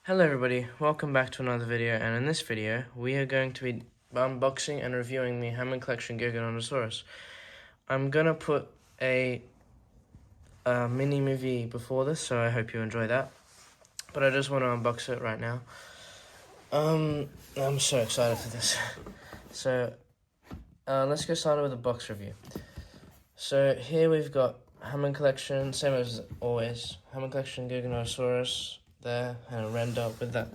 Hello everybody, welcome back to another video, and in this video we are going to be unboxing and reviewing the Hammond Collection GIGANOTOSAURUS. I'm gonna put a mini movie before this, so I hope you enjoy that, but I just want to unbox it right now. I'm so excited for this. So let's get started with the box review. So here we've got Hammond Collection, same as always, Hammond Collection GIGANOTOSAURUS there, and a render with that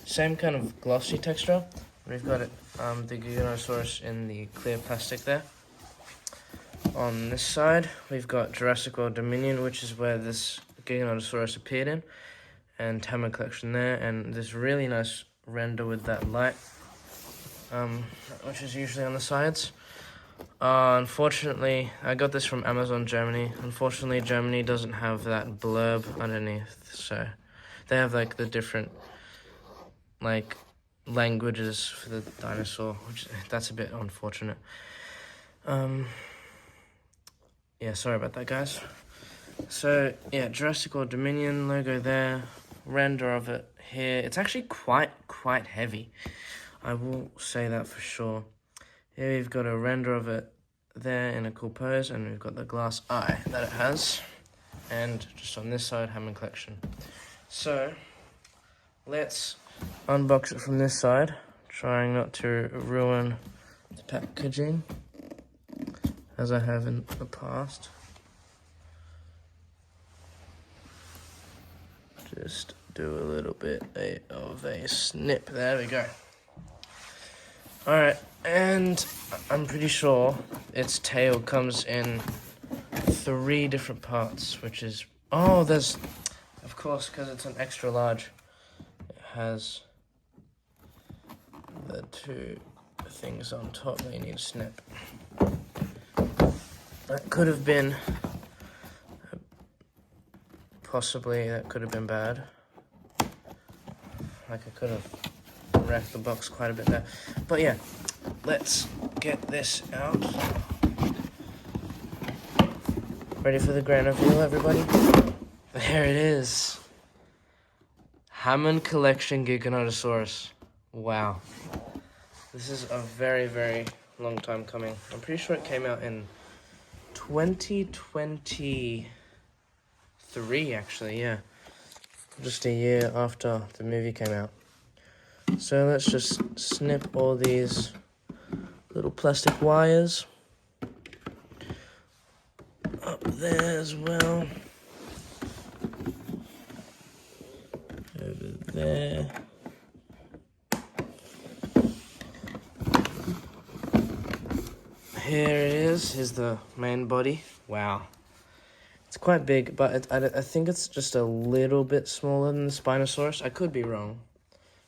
same kind of glossy texture. We've got it, the Giganotosaurus in the clear plastic there. On this side, we've got Jurassic World Dominion, which is where this Giganotosaurus appeared in, and Hammond Collection there, and this really nice render with that light, which is usually on the sides. Unfortunately, I got this from Amazon Germany. Unfortunately, Germany doesn't have that blurb underneath, so they have like the different like languages for the dinosaur, which that's a bit unfortunate. Yeah, sorry about that, guys. So yeah, Jurassic World Dominion logo there, render of it here. It's actually quite heavy, I will say that for sure. Here we've got a render of it there in a cool pose, and we've got the glass eye that it has, and just on this side, Hammond Collection. So let's unbox it from this side, trying not to ruin the packaging as I have in the past. Just do a little bit of a snip. There we go. Alright, and I'm pretty sure its tail comes in 3 different parts, which is... Oh, there's... Of course, because it's an extra large, it has the 2 things on top that you need to snip. That could have been... Possibly, that could have been bad. Like, I could have wrecked the box quite a bit there. But yeah, let's get this out. Ready for the grand reveal, everybody? There it is. Hammond Collection Giganotosaurus. Wow. This is a very long time coming. I'm pretty sure it came out in 2023, actually, yeah. Just a year after the movie came out. So let's just snip all these little plastic wires up there as well. Over there. Here it is. Here's the main body. Wow. It's quite big, but I think it's just a little bit smaller than the Spinosaurus. I could be wrong.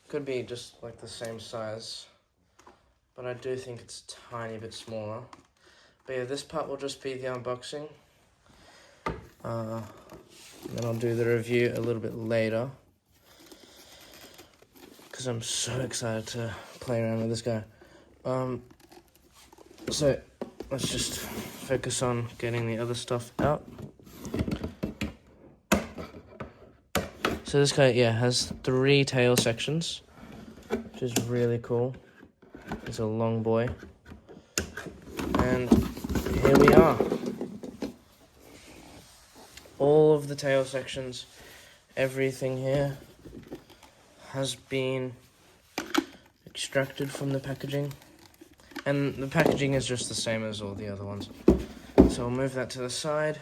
Could be just like the same size, but I do think it's a tiny bit smaller. But yeah, this part will just be the unboxing. Then I'll do the review a little bit later, because I'm so excited to play around with this guy. So let's just focus on getting the other stuff out. So this guy, yeah, has 3 tail sections, which is really cool. He's a long boy. And here we are. All of the tail sections, everything here. has been extracted from the packaging. And the packaging is just the same as all the other ones. So we'll move that to the side.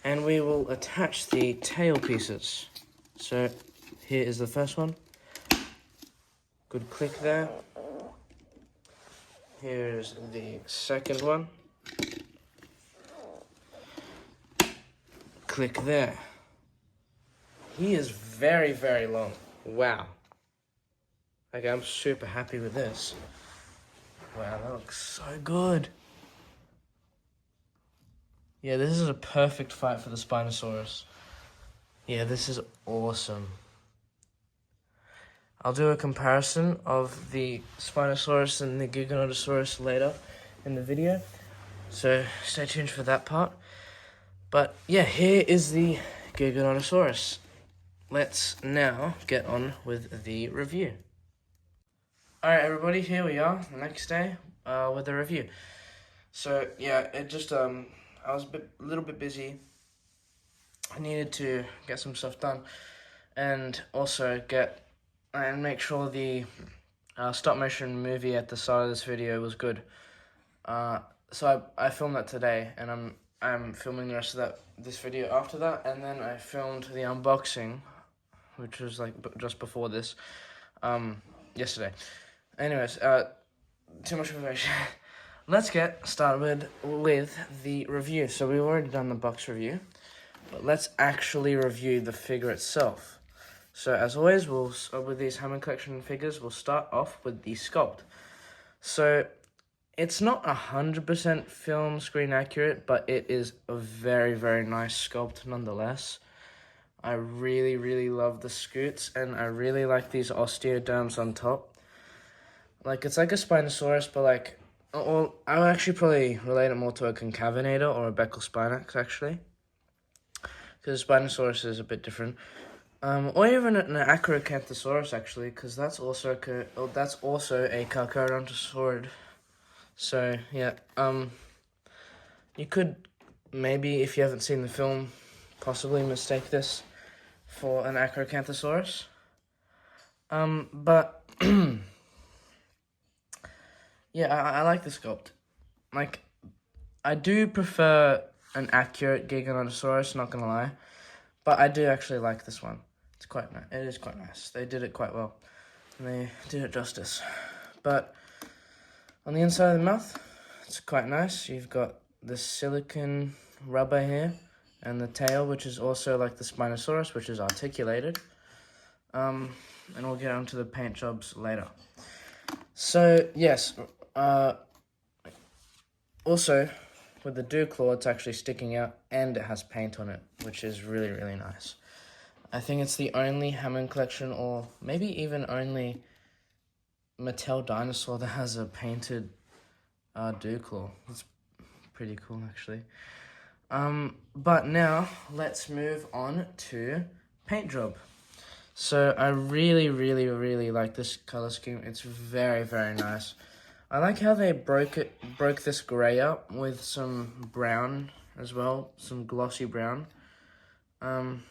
And we will attach the tail pieces. So here is the first one. Good click there. Here's the second one. Click there. He is very, very long. Wow. Like, I'm super happy with this. Wow, that looks so good. Yeah, this is a perfect fight for the Spinosaurus. Yeah, this is awesome. I'll do a comparison of the Spinosaurus and the Giganotosaurus later in the video, so stay tuned for that part. But yeah, here is the Giganotosaurus. Let's now get on with the review. Alright everybody, here we are, the next day, with the review. So yeah, it just, I was a little bit busy. I needed to get some stuff done, and also make sure the stop motion movie at the start of this video was good. So I filmed that today, and I'm filming the rest of this video after that, and then I filmed the unboxing, which was like just before this, yesterday. Anyways, too much information. Let's get started with the review. So we've already done the box review, but let's actually review the figure itself. So as always, with these Hammond collection figures, we'll start off with the sculpt. So it's not 100% film screen accurate, but it is a very, very nice sculpt nonetheless. I really, really love the scoots, and I really like these osteoderms on top. Like, it's like a Spinosaurus, but like, I would actually probably relate it more to a Concavenator or a Becchelspinax, actually. Because Spinosaurus is a bit different. Or even an Acrocanthosaurus, actually, because that's also a Carcharodontosaurus. So, yeah, you could maybe, if you haven't seen the film, possibly mistake this for an Acrocanthosaurus. But yeah, I like the sculpt. Like, I do prefer an accurate Giganotosaurus, not gonna lie, but I do actually like this one. It's quite nice. It is quite nice. They did it quite well, and they did it justice. But on the inside of the mouth, it's quite nice. You've got the silicone rubber here, and the tail, which is also like the Spinosaurus, which is articulated. And we'll get onto the paint jobs later. So yes, also with the dew claw, it's actually sticking out, and it has paint on it, which is really, really nice. I think it's the only Hammond collection, or maybe even only Mattel dinosaur that has a painted dew claw. It's pretty cool, actually. But now let's move on to paint job. So I really, really, really like this color scheme. It's very, very nice. I like how they broke this gray up with some brown as well, some glossy brown, on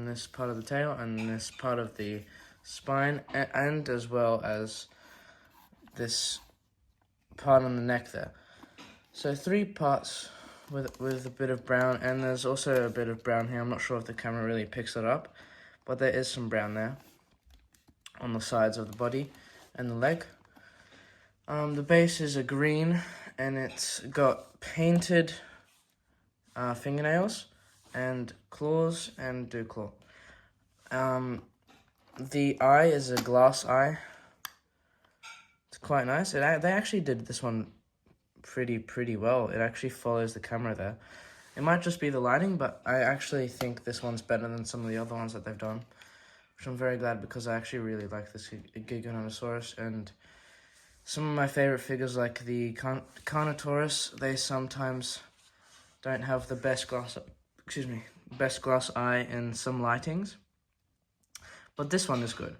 this part of the tail and this part of the spine, and as well as this part on the neck there. So 3 parts with a bit of brown, and there's also a bit of brown here. I'm not sure if the camera really picks it up, but there is some brown there on the sides of the body and the leg. The base is a green, and it's got painted fingernails and claws and dew claw. The eye is a glass eye. It's quite nice. They actually did this one pretty well. It actually follows the camera there. It might just be the lighting, but I actually think this one's better than some of the other ones that they've done, which I'm very glad, because I actually really like this Giganotosaurus. And some of my favorite figures, like the Carnotaurus, they sometimes don't have the best glass eye in some lightings, but this one is good.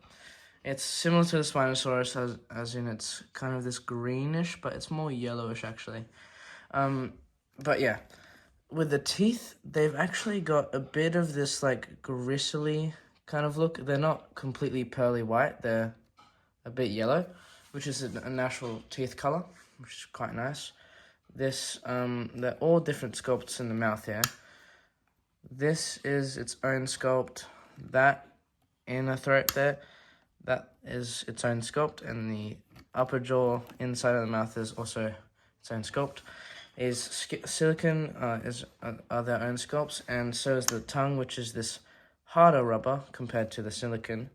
It's similar to the Spinosaurus, as in it's kind of this greenish, but it's more yellowish, actually. But yeah, with the teeth, they've actually got a bit of this, like, gristly kind of look. They're not completely pearly white, they're a bit yellow, which is a natural teeth color, which is quite nice. This, they're all different sculpts in the mouth here. This is its own sculpt. That inner throat there, that is its own sculpt, and the upper jaw inside of the mouth is also its own sculpt. Silicon are their own sculpts, and so is the tongue, which is this harder rubber compared to the silicon,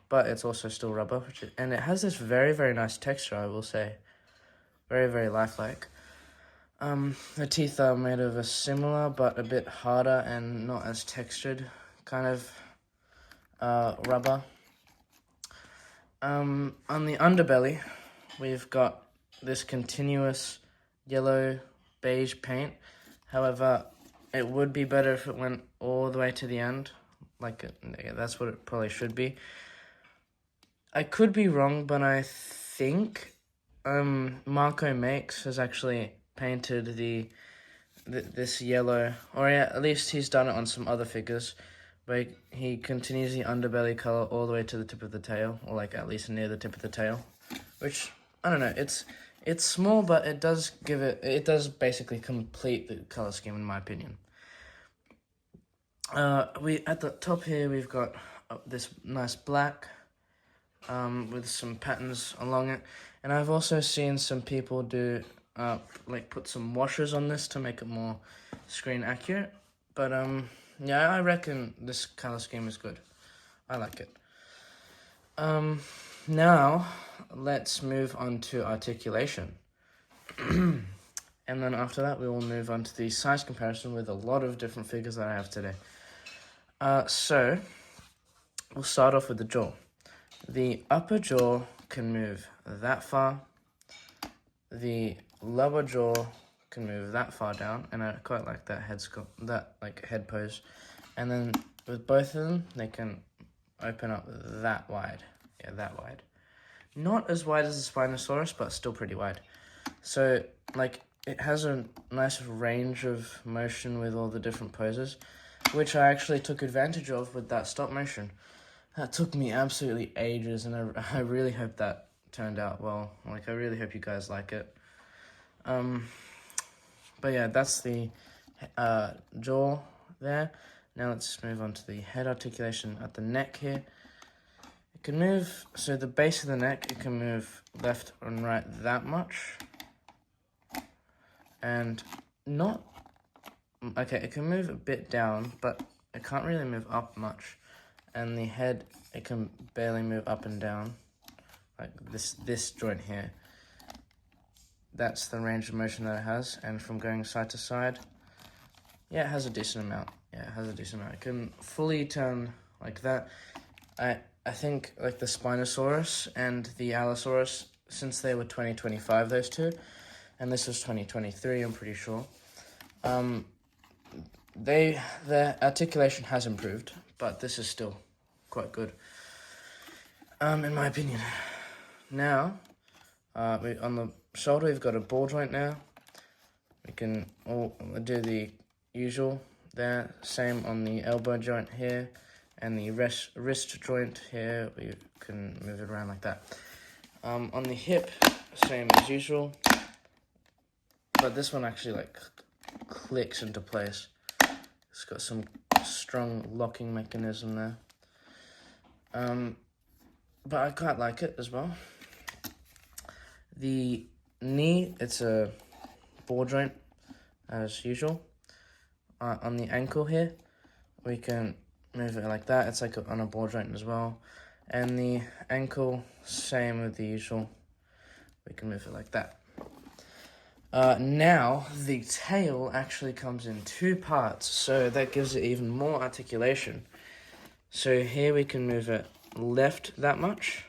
but it's also still rubber, and it has this very, very nice texture, I will say. Very, very lifelike. The teeth are made of a similar but a bit harder and not as textured kind of rubber. On the underbelly, we've got this continuous yellow beige paint. However, it would be better if it went all the way to the end. That's what it probably should be. I could be wrong, but I think Marco Makes has actually painted this yellow, or yeah, at least he's done it on some other figures, where he continues the underbelly color all the way to the tip of the tail, or like at least near the tip of the tail, which I don't know. It's small, but it does basically complete the color scheme in my opinion. We at the top here we've got this nice black with some patterns along it, and I've also seen some people do put some washers on this to make it more screen accurate. But yeah, I reckon this color scheme is good. I like it. Now let's move on to articulation. And then after that, we will move on to the size comparison with a lot of different figures that I have today. So we'll start off with the jaw. The upper jaw can move that far. The lower jaw can move that far down, and I quite like that head pose. And then with both of them, they can open up that wide. Yeah, that wide. Not as wide as the Spinosaurus, but still pretty wide. So, it has a nice range of motion with all the different poses, which I actually took advantage of with that stop motion. That took me absolutely ages, and I really hope that turned out well. I really hope you guys like it. But yeah, that's the jaw there. Now let's move on to the head articulation at the neck here. It can move, so the base of the neck, it can move left and right that much. And it can move a bit down, but it can't really move up much. And the head, it can barely move up and down, like this joint here. That's the range of motion that it has, and from going side to side, yeah, it has a decent amount. It can fully turn like that. I think like the Spinosaurus and the Allosaurus, since they were 2025, those two, and this was 2023, I'm pretty sure. Their articulation has improved, but this is still quite good, in my opinion. Now, on the shoulder, we've got a ball joint now. We can all do the usual there. Same on the elbow joint here, and the wrist joint here. We can move it around like that. On the hip, same as usual, but this one actually clicks into place. It's got some strong locking mechanism there. But I quite like it as well. The knee, it's a ball joint as usual. On the ankle here, we can move it like that. It's on a ball joint as well. And the ankle, same with the usual. We can move it like that. Now, the tail actually comes in two parts, so that gives it even more articulation. So here we can move it left that much,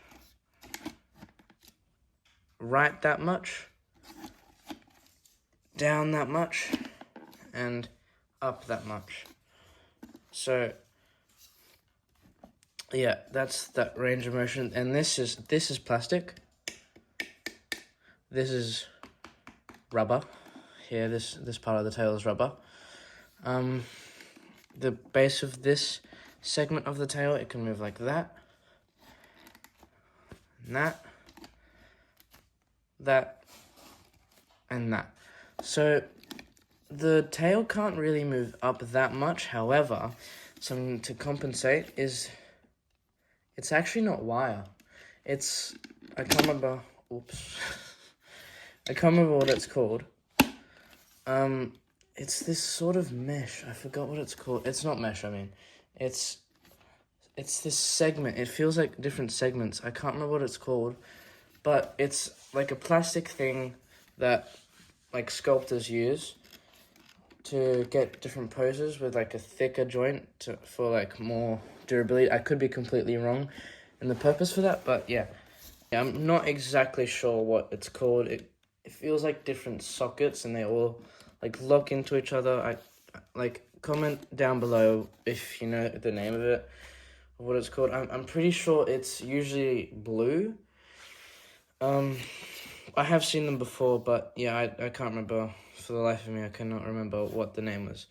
right that much, down that much, and up that much. So yeah, that's that range of motion. And this is plastic. This is rubber. Here, this part of the tail is rubber. The base of this segment of the tail, it can move like that, and that, and that. So the tail can't really move up that much. However, something to compensate is it's actually not wire. It's, I can't remember, oops. I can't remember what it's called. It's this sort of mesh. I forgot what it's called. It's not mesh, I mean. It's this segment. It feels like different segments. I can't remember what it's called. But it's like a plastic thing that like sculptors use to get different poses with like a thicker joint for like more durability. I could be completely wrong in the purpose for that, but yeah. I'm not exactly sure what it's called. It feels like different sockets and they all like lock into each other. I like, comment down below if you know the name of it or what it's called. I'm pretty sure it's usually blue. I have seen them before, but yeah, I can't remember for the life of me. I cannot remember what the name was.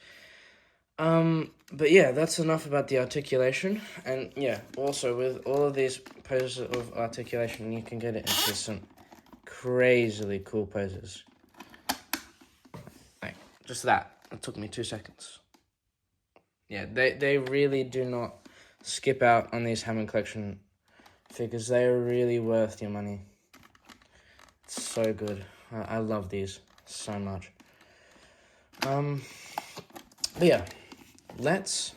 But yeah, that's enough about the articulation. And yeah, also with all of these poses of articulation, you can get it into some crazily cool poses. Like, just that. It took me 2 seconds. Yeah, they really do not skip out on these Hammond Collection figures. They are really worth your money. It's so good. I love these so much. But yeah, let's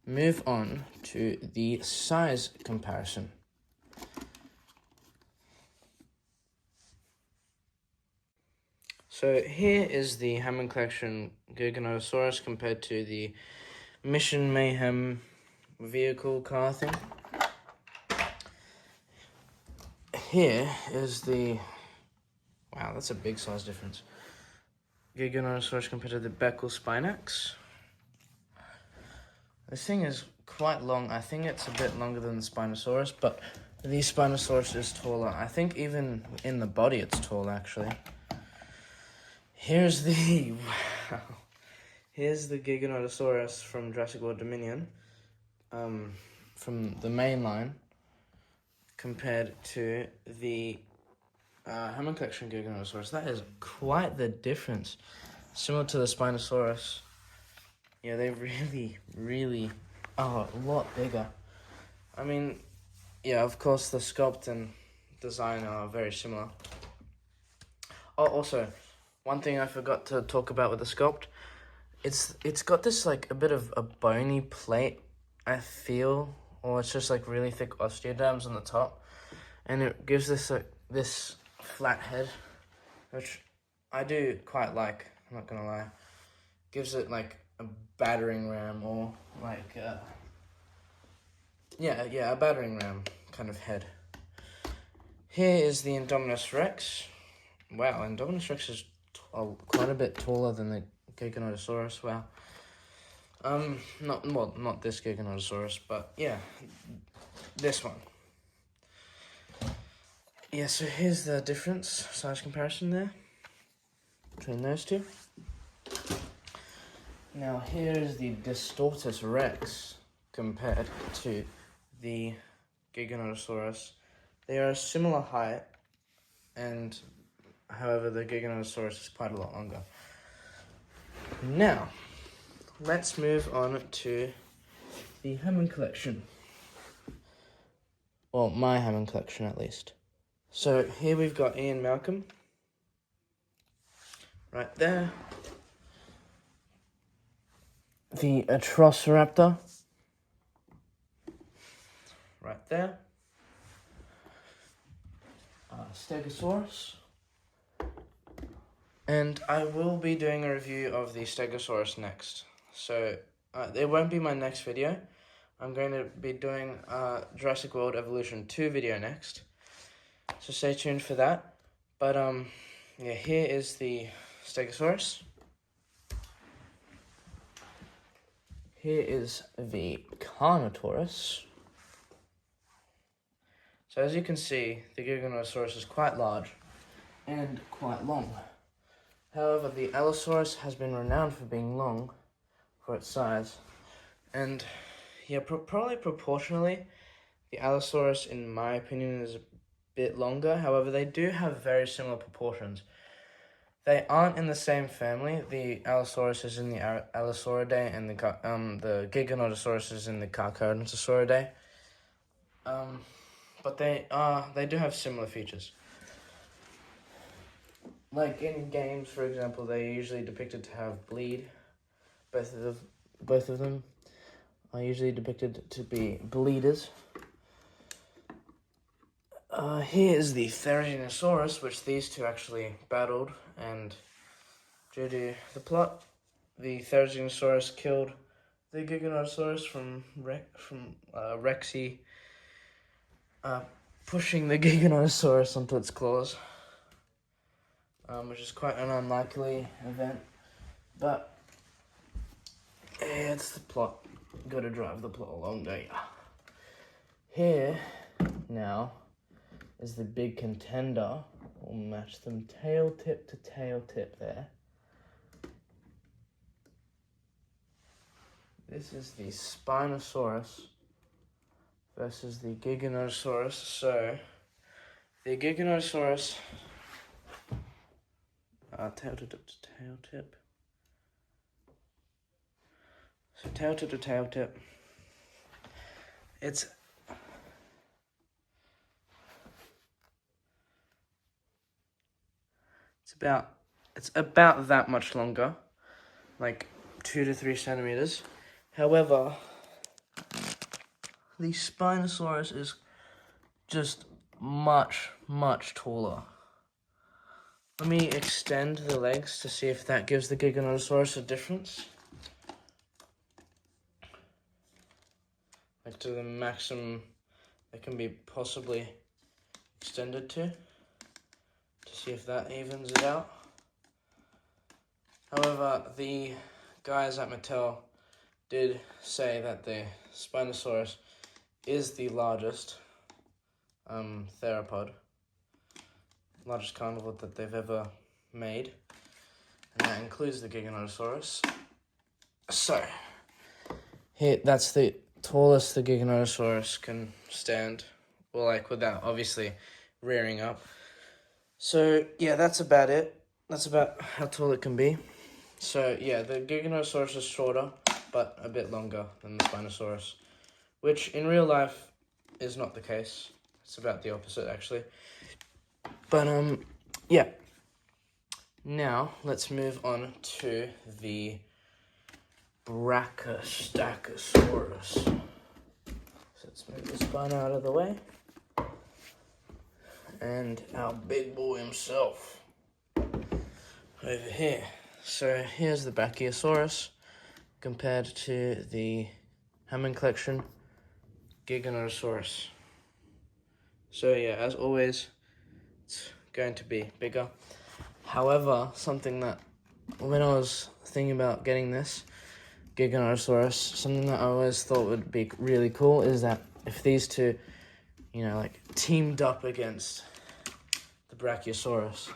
move on to the size comparison. So here is the Hammond Collection GIGANOTOSAURUS compared to the Mission Mayhem vehicle car thing. Here is the, wow, that's a big size difference, GIGANOTOSAURUS compared to the Beckel Spinax. This thing is quite long. I think it's a bit longer than the Spinosaurus, but the Spinosaurus is taller. I think even in the body it's tall, actually. Here's the, wow. Here's the GIGANOTOSAURUS from Jurassic World Dominion, from the main line, compared to the Hammond Collection GIGANOTOSAURUS. That is quite the difference. Similar to the Spinosaurus. Yeah, they really are a lot bigger. I mean, yeah, of course the sculpt and design are very similar. Oh, also, one thing I forgot to talk about with the sculpt, it's got this like a bit of a bony plate, I feel, or it's just like really thick osteoderms on the top, and it gives this like this flat head, which I do quite like. I'm not gonna lie. Gives it like a battering ram or like a battering ram kind of head. Here is the Indominus Rex. Wow, Indominus Rex is quite a bit taller than the GIGANOTOSAURUS. Wow. Not this GIGANOTOSAURUS, but yeah, this one. Yeah, so here's the difference, size comparison there between those two. Now here's the Distortus Rex compared to the GIGANOTOSAURUS. They are a similar height, and however the GIGANOTOSAURUS is quite a lot longer. Now, let's move on to the Hammond Collection. Well, my Hammond Collection at least. So here we've got Ian Malcolm, right there. The Atrociraptor, right there. Stegosaurus. And I will be doing a review of the Stegosaurus next. So it won't be my next video. I'm going to be doing Jurassic World Evolution 2 video next. So stay tuned for that. But yeah, here is the Stegosaurus. Here is the Carnotaurus. So as you can see, the GIGANOTOSAURUS is quite large and quite long. However, the Allosaurus has been renowned for being long for its size. And yeah, probably proportionally, the Allosaurus, in my opinion, is a bit longer. However, they do have very similar proportions. They aren't in the same family. The Allosaurus is in the Allosauridae, and the Giganotosaurus is in the Carcharodontosauridae. But they do have similar features. Like in games, for example, they're usually depicted to have bleed. Both of them are usually depicted to be bleeders. Here is the Therizinosaurus, which these two actually battled, and due to the plot, the Therizinosaurus killed the Giganotosaurus from Rexy pushing the Giganotosaurus onto its claws, which is quite an unlikely event, but it's the plot. Gotta drive the plot along, don't ya? Here, now, is the big contender. We'll match them tail tip to tail tip there. This is the Spinosaurus versus the Giganotosaurus. So, the Giganotosaurus, tail tip to tail tip. So tail tip to tail tip. It's about that much longer, like 2 to 3 centimeters. However, the Spinosaurus is just much taller. Let me extend the legs to see if that gives the Giganotosaurus a difference. Like to the maximum that can be possibly extended to see if that evens it out. However, the guys at Mattel did say that the Spinosaurus is the largest theropod, largest carnivore that they've ever made, and that includes the Giganotosaurus. So, here, that's the tallest the Giganotosaurus can stand, or like without obviously rearing up. So yeah, that's about it. That's about how tall it can be. So yeah, the Giganotosaurus is shorter, but a bit longer than the Spinosaurus, which in real life is not the case. It's about the opposite, actually. But yeah. Now let's move on to the Brachiosaurus. So let's move the spine out of the way. And our big boy himself over here. So here's the Brachiosaurus compared to the Hammond collection Giganotosaurus. So yeah, as always, it's going to be bigger. However, something that when I was thinking about getting this Giganotosaurus, something that I always thought would be really cool is that if these two, you know, like teamed up against the Brachiosaurus,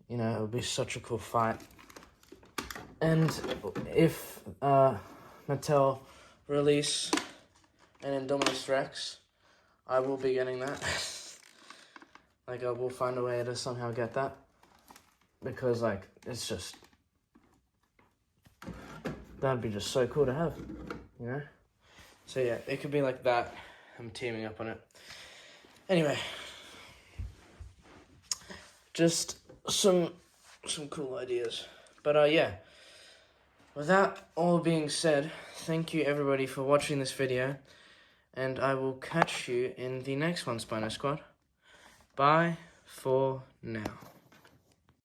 you know, it would be such a cool fight. And if Mattel release an Indominus Rex, I will be getting that. Like, I will find a way to somehow get that, because like it's just, that'd be just so cool to have, you know. So yeah, it could be like that. I'm teaming up on it. Anyway, just some cool ideas. But yeah, with that all being said, thank you everybody for watching this video, and I will catch you in the next one, Spino Squad. Bye for now.